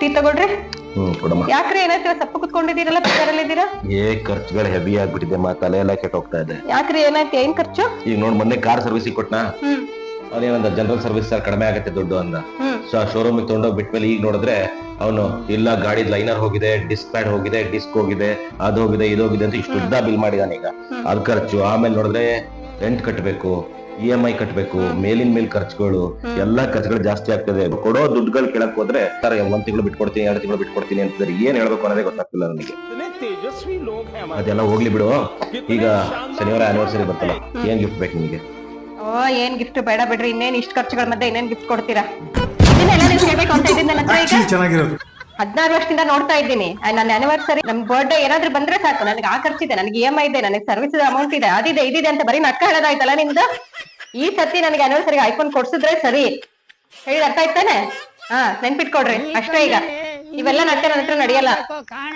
Tea ತಗೊಳ್ರಿ. ಕೊಡಮ್ಮ. ಯಾಕ್ರಿ ಏನಾಯ್ತು ಸಪ್ಪ ಕುತ್ಕೊಂಡಿದ್ದೀರಲ್ಲ ಬೇಜಾರಲ್ಲಿದ್ದೀರಾ? ಖರ್ಚುಗಳು ಹೆವಿ ಆಗ್ಬಿಟ್ಟಿದೆ ತಲೆ ಎಲ್ಲ ಕೆಟ್ಟೋಗ್ತಾ ಇದೆ. ಯಾಕ್ರಿ ಏನಾಯ್ತು? ಏನ್ ಖರ್ಚು? ಈಗ ನೋಡ್ ಮೊನ್ನೆ ಕಾರ್ ಸರ್ವಿಸ್ ಕೊಟ್ನಾ, ಅವನೇನಂದ ಜನರಲ್ ಸರ್ವಿಸ್ ಕಡಿಮೆ ಆಗತ್ತೆ ದುಡ್ಡು ಅಂದ. ಶೋರೂಮ್ ತಗೊಂಡೋಗಿ ಬಿಟ್ಮೇಲೆ ಈಗ ನೋಡಿದ್ರೆ ಅವನು ಇಲ್ಲ ಗಾಡಿ ಲೈನರ್ ಹೋಗಿದೆ, ಡಿಸ್ಕ್ ಪ್ಯಾಡ್ ಹೋಗಿದೆ, ಡಿಸ್ಕ್ ಹೋಗಿದೆ, ಅದು ಹೋಗಿದೆ, ಇದು ಹೋಗಿದೆ ಅಂತ ಇಷ್ಟು ಉದ್ದ ಬಿಲ್ ಮಾಡಿದಾನೆ. ಈಗ ಅದ್ ಖರ್ಚು, ಆಮೇಲೆ ನೋಡಿದ್ರೆ ರೆಂಟ್ ಕಟ್ಟಬೇಕು, EMI ಕಟ್ಟಬೇಕು, ಮೇಲಿನ ಮೇಲ್ ಖರ್ಚುಗಳು, ಎಲ್ಲಾ ಖರ್ಚುಗಳು ಜಾಸ್ತಿ ಆಗ್ತದೆ. ಕೊಡೋ ದುಡ್ಡುಗಳು ಕೇಳಕ್ ಹೋದ್ರೆ 1 ತಿಂಗಳು ಬಿಟ್ಕೊಡ್ತೀನಿ, 2 ತಿಂಗಳು ಬಿಟ್ಕೊಡ್ತೀನಿ ಅಂತಿದ್ರೆ ಏನ್ ಹೇಳ್ಬೇಕು ಅನ್ನೋದೇ ಗೊತ್ತಾಗ್ತಿಲ್ಲ ನನಗೆ. ಅದೆಲ್ಲ ಹೋಗ್ಲಿ ಬಿಡು. ಈಗ ಶನಿವಾರ ಆನಿವರ್ಸರಿ ಬರ್ತಲ್ಲ, ಏನ್ ಗಿಫ್ಟ್ ಬೇಕು ನಿಮಗೆ? ಏನ್ ಗಿಫ್ಟ್ ಬೇಡ ಬಿಡ್ರಿ. ಇನ್ನೇನ್ ಇಷ್ಟ ಖರ್ಚುಗಳ ಮಧ್ಯೆ ಇನ್ನೇನ್ ಗಿಫ್ಟ್ ಕೊಡ್ತೀರಾ? ಇದನ್ನೆಲ್ಲ ನೀವು ಹೇಳ್ಬೇಕು ಅಂತ ಇದ್ದೀನಿ. ನನ್ನ ಹತ್ರ ಈಗ 16 ವರ್ಷದಿಂದ ನೋಡ್ತಾ ಇದ್ದೀನಿ. ನನ್ನ ಆನಿವರ್ಸರಿ, ನಮ್ ಬರ್ಡೇ ಏನಾದ್ರು ಬಂದ್ರೆ ಸಾಕು, ನನಗೆ ಆ ಖರ್ಚಿದೆ, ನನಗೆ EMI ಇದೆ, ನನಗೆ ಸರ್ವಿಸ್ ಅಮೌಂಟ್ ಇದೆ, ಅದಿದೆ ಇದಿದೆ ಅಂತ ಬರೀ ನಕ್ಕ ಹೇಳೋದಾಯ್ತಲ್ಲ ನಿಮ್ದು. ಈ ಸತಿ ನನಗೆ ಆನಿವರ್ಸರಿಗೆ ಐಫೋನ್ ಕೊಡ್ಸಿದ್ರೆ ಸರಿ. ಹೇಳಿ ಅರ್ಥ ಆಯ್ತಾನೆ? ನೆನ್ಪಿಟ್ಕೊಡ್ರಿ ಅಷ್ಟೇ. ಈಗ ಇವೆಲ್ಲ ನನ್ನ ಹತ್ರ ನಡೆಯಲ್ಲ.